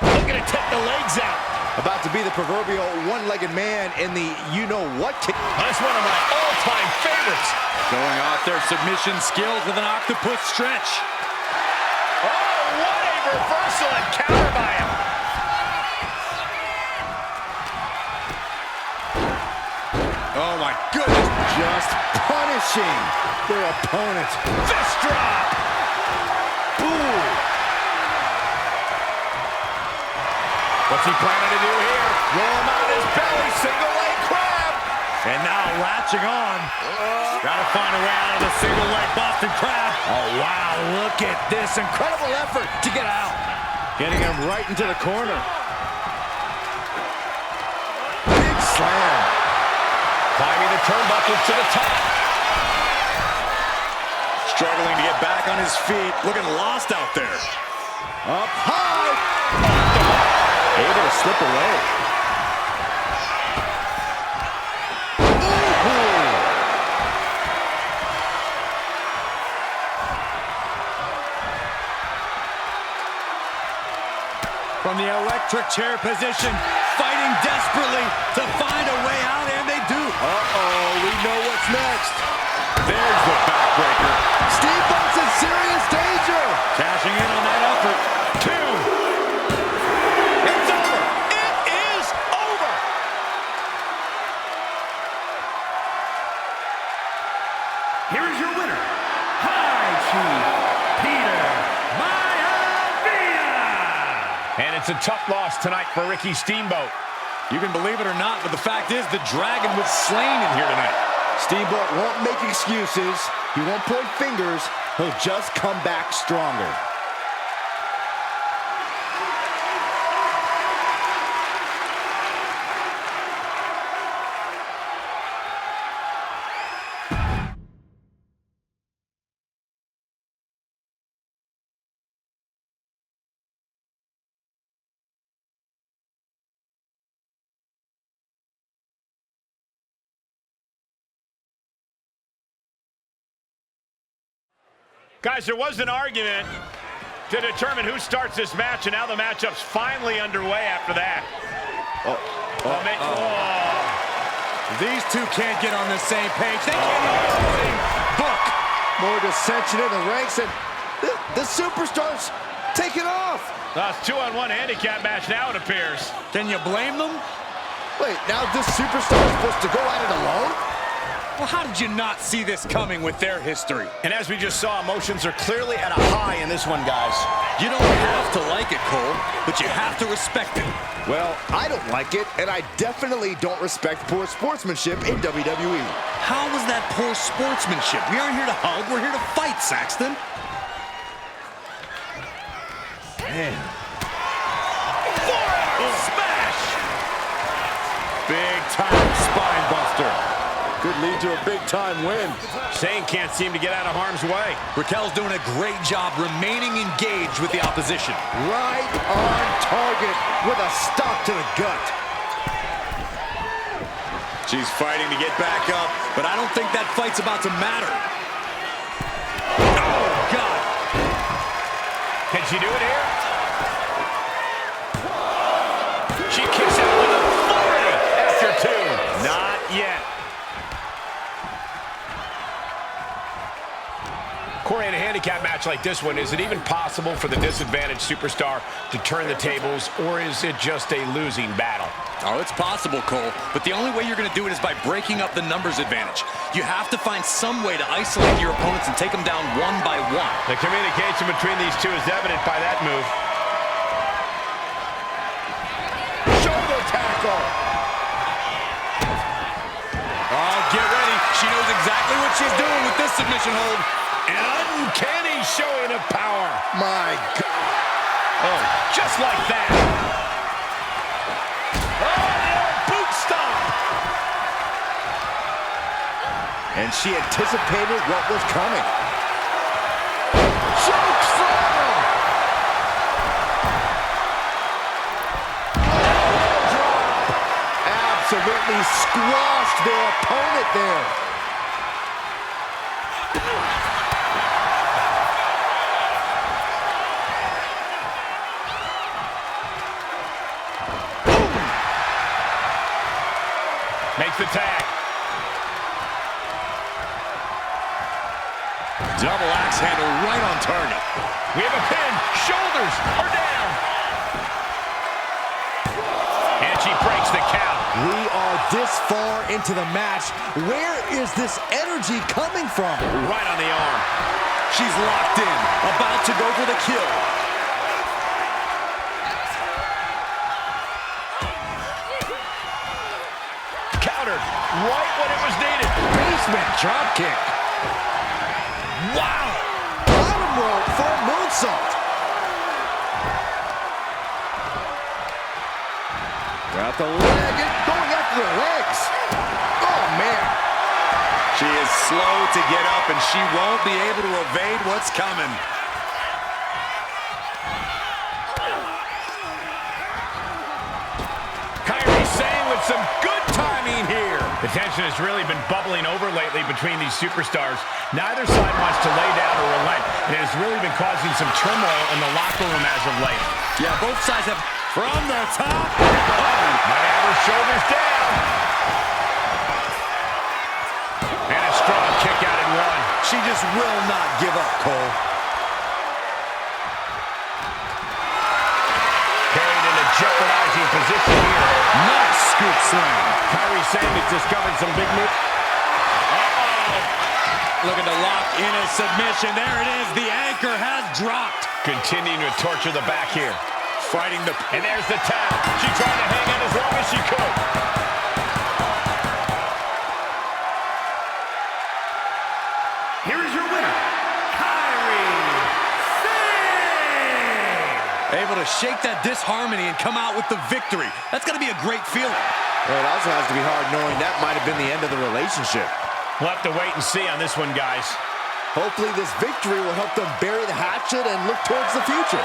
Looking to take the legs out. About to be the proverbial one-legged man in the you-know-what kick. That's one of my all-time favorites. Showing off their submission skills with an octopus stretch. Oh, what a reversal and counter by him. Oh, my goodness. Just punishing their opponent. Fist drop. Boom. What's he planning to do here? Roll him on his belly, single leg crab. And now latching on. Got to find a way out of the single leg Boston Crab. Oh, wow, look at this incredible effort to get out. Getting him right into the corner. Big slam. Climbing the turnbuckles to the top. Struggling to get back on his feet. Looking lost out there. Up high. Able to slip away. From the electric chair position, fighting desperately to find a way out, and they do. Uh-oh, we know what's next. There's the backbreaker. Steamboat's in serious danger. Cashing in on that effort. 2. It's over. It is over. Here is your winner, High Chief Peter Maivia. And it's a tough loss tonight for Ricky Steamboat. You can believe it or not, but the fact is the Dragon was slain in here tonight. Steamboat won't make excuses. He won't point fingers. He'll just come back stronger. Guys, there was an argument to determine who starts this match, and now the matchup's finally underway after that. These two can't get on the same page. They can't get on the same book. More dissension in the ranks, and the superstars take it off. It's 2-on-1 handicap match now, it appears. Can you blame them? Wait, now this superstar is supposed to go at it alone? Well, how did you not see this coming with their history? And as we just saw, emotions are clearly at a high in this one, guys. You don't have to like it, Cole, but you have to respect it. Well, I don't like it, and I definitely don't respect poor sportsmanship in WWE. How was that poor sportsmanship? We aren't here to hug, we're here to fight, Saxton. Man. Smash! Big time spine buster. monster. Could lead to a big-time win. Shane can't seem to get out of harm's way. Raquel's doing a great job remaining engaged with the opposition. Right on target with a stop to the gut. She's fighting to get back up, but I don't think that fight's about to matter. Oh, God. Can she do it here? She kicks out with authority after two. Not yet. Corey, in a handicap match like this one, is it even possible for the disadvantaged superstar to turn the tables, or is it just a losing battle? Oh, it's possible, Cole, but the only way you're going to do it is by breaking up the numbers advantage. You have to find some way to isolate your opponents and take them down one by one. The communication between these two is evident by that move. Shoulder tackle. Oh, get ready. She knows exactly what she's doing with this submission hold. An uncanny showing of power. My God. Oh, just like that. Oh, the old boot stomp. And she anticipated what was coming. Choke slam! Absolutely squashed their opponent there. Makes the tag. Double axe handle right on target. We have a pin. Shoulders are down. And she breaks the count. We are this far into the match. Where is this energy coming from? Right on the arm. She's locked in, about to go for the kill. Countered right when it was needed. Basement drop kick. Wow. Bottom rope for a moonsault. Got the leg and going after the legs. Oh, man. She is slow to get up, and she won't be able to evade what's coming. Kairi Sane with some good timing here. The tension has really been bubbling over lately between these superstars. Neither side wants to lay down or relent, and it has really been causing some turmoil in the locker room as of late. Yeah, both sides have from the top. Might have her shoulders down. And a strong kick out in one. She just will not give up, Cole. Carried in a jeopardizing position here. Nice scoop slam. Kairi Sane has discovered some big moves. Looking to lock in a submission. There it is. The anchor has dropped. Continuing to torture the back here. Fighting the... And there's the tap. She tried to hang on as long as she could. Here is your winner, Kairi Sane! Able to shake that disharmony and come out with the victory. That's going to be a great feeling. Well, it also has to be hard knowing that might have been the end of the relationship. We'll have to wait and see on this one, guys. Hopefully this victory will help them bury the hatchet and look towards the future.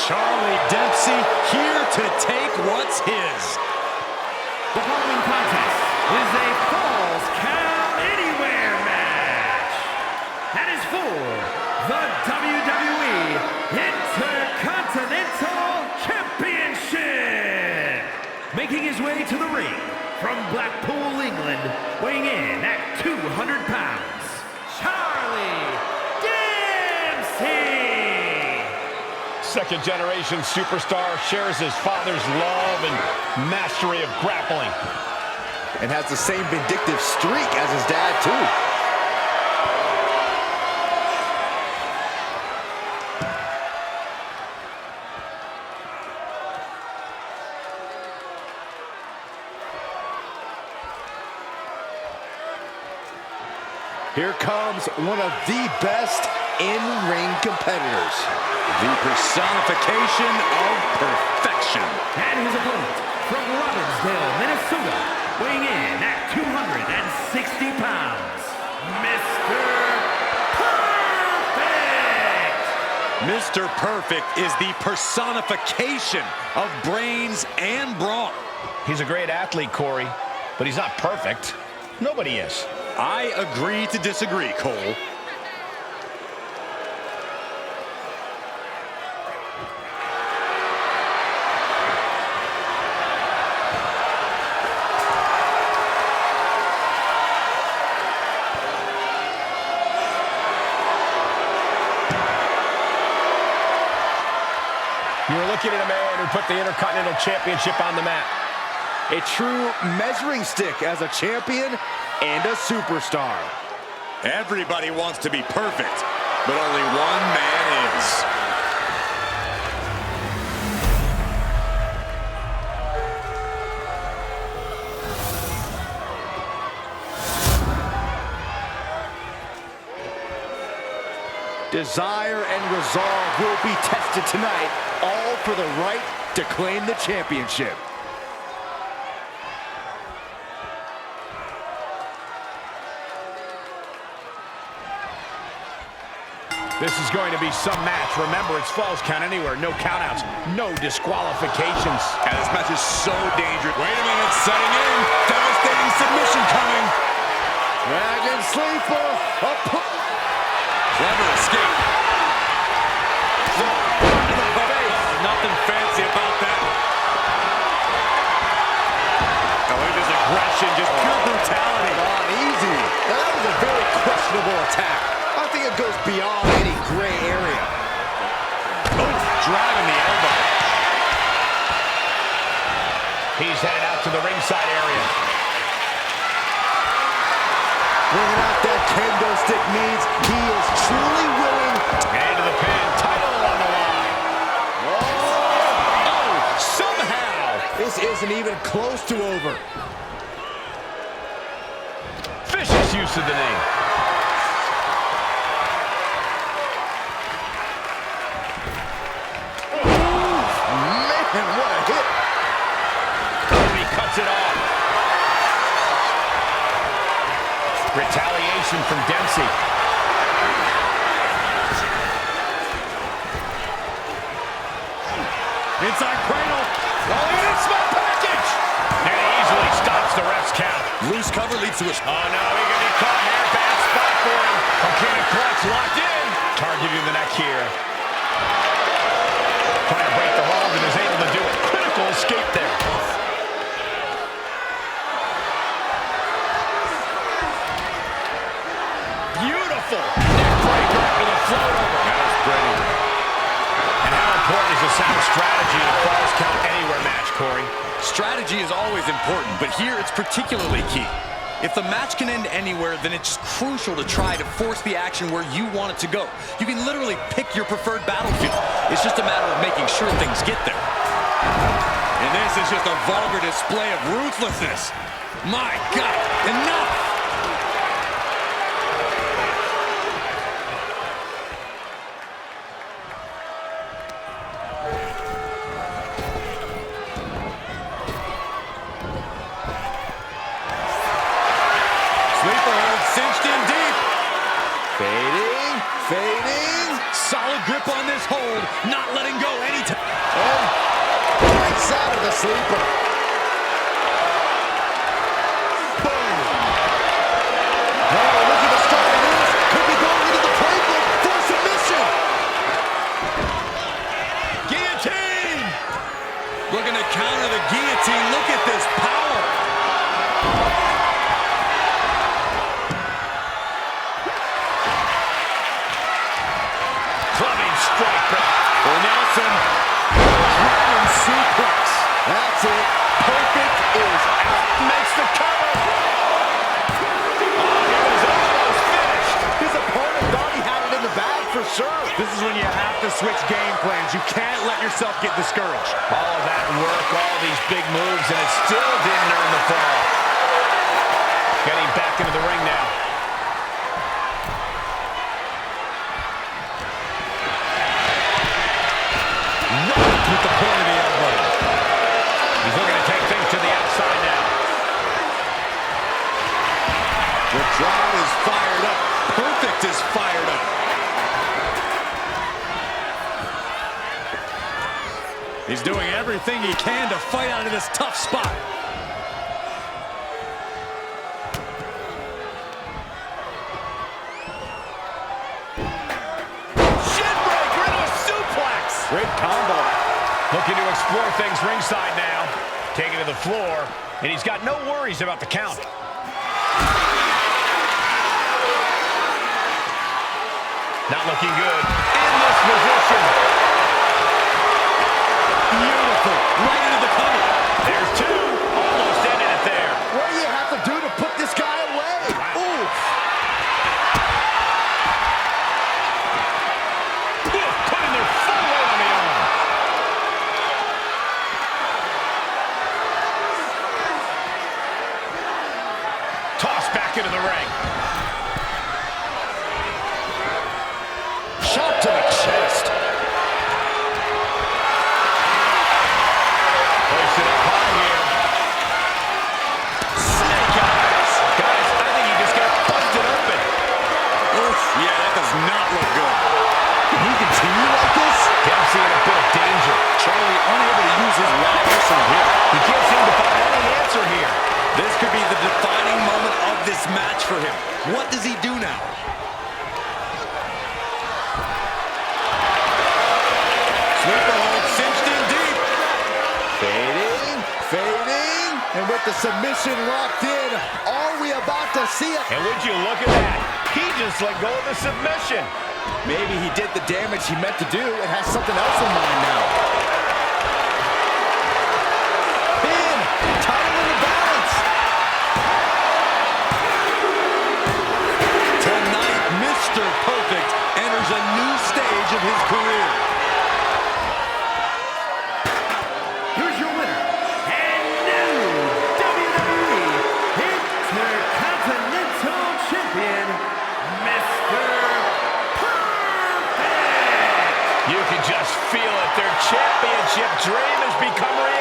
Charlie Dempsey here to take what's his. The following contest is a Falls Count Anywhere match. That is for the WWE Intercontinental Championship. Making his way to the ring from Blackpool, England, weighing in at 200 pounds, Charlie Dempsey. second-generation superstar shares his father's love and mastery of grappling. And has the same vindictive streak as his dad, too. Here comes one of the best in-ring competitors. The personification of perfection. And his opponent, from Robbinsdale, Minnesota, weighing in at 260 pounds, Mr. Mr. Perfect! Perfect is the personification of brains and brawn. He's a great athlete, Corey, but he's not perfect. Nobody is. I agree to disagree, Cole. You're looking at a man who put the Intercontinental Championship on the map. A true measuring stick as a champion and a superstar. Everybody wants to be perfect, but only one man is. Desire and resolve will be tested tonight, all for the right to claim the championship. This is going to be some match. Remember, it's Falls Count Anywhere. No countouts, no disqualifications. And this match is so dangerous. Wait a minute, setting in. Devastating submission coming. Dragon Sleeper. Clever escape. Nothing fancy about that. Oh, look at this aggression, just pure brutality. Easy. That was a very questionable attack. I think it goes beyond any gray area. Oh, driving the elbow. He's headed out to the ringside area. Bringing out that kendo stick means he is truly willing. Into the pin, title on the line. Oh, somehow this isn't even close to over. Vicious use of the knee. Man, what a hit. He cuts it off. Retaliation from Dempsey. Inside cradle. Oh, in a small package. And he easily stops the ref's count. Loose cover leads to a... Oh, no, he can be caught here. Bad spot for him. Coquina clutch locked in. Targeting the neck here. Trying to break the hold and is able to do it. Critical escape there. Beautiful. Neck breaker with a float over. That was pretty. And how important is a sound strategy in a Falls Count Anywhere match, Corey? Strategy is always important, but here it's particularly key. If the match can end anywhere, then it's crucial to try to force the action where you want it to go. You can literally pick your preferred battlefield. It's just a matter of making sure things get there. And this is just a vulgar display of ruthlessness. My God, enough! Sleeper hold cinched in deep. Fading, fading. Solid grip on this hold, not letting go anytime. Oh, breaks out of the sleeper. Boom. Oh, look at the start of this. Could be going into the playbook for submission. Guillotine! Looking to counter the guillotine. Look at this power. Clubbing strike back. For Nelson. you can't let yourself get discouraged. All of that work, all these big moves, and it still didn't earn the fall. Getting back into the ring now. Right with the point of the elbow. He's looking to take things to the outside now. The crowd is fired up. Perfect is fired up. He's doing everything he can to fight out of this tough spot. Shinbreaker into a suplex. Great combo. Looking to explore things ringside now. Taking to the floor, and he's got no worries about the count. Not looking good. In this position. Beautiful. Right into the cover. There's two. Almost ended it there. What do you have to do to put this guy away? Oof. Putting their full weight on the arm. Tossed back into the ring. Shot to the chest. Placing it high here. Snake eyes. Guys, I think he just got busted open. Oof. Yeah, that does not look good. Can he continue like this? Yeah, I'm seeing a bit of danger. Charlie unable to use his right wrestling here. He can't seem to find any answer here. This could be the defining moment of this match for him. What does he do now? Sleeper hold cinched in deep. Fading, fading, and with the submission locked in, are we about to see it? And would you look at that? He just let go of the submission. Maybe he did the damage he meant to do and has something else in mind now. Pin, title in the balance. Tonight, Mr. Perfect enters a new stage of his career. Here's your winner, and new WWE Intercontinental Champion, Mr. Perfect! You can just feel it. Their championship dream has become reality.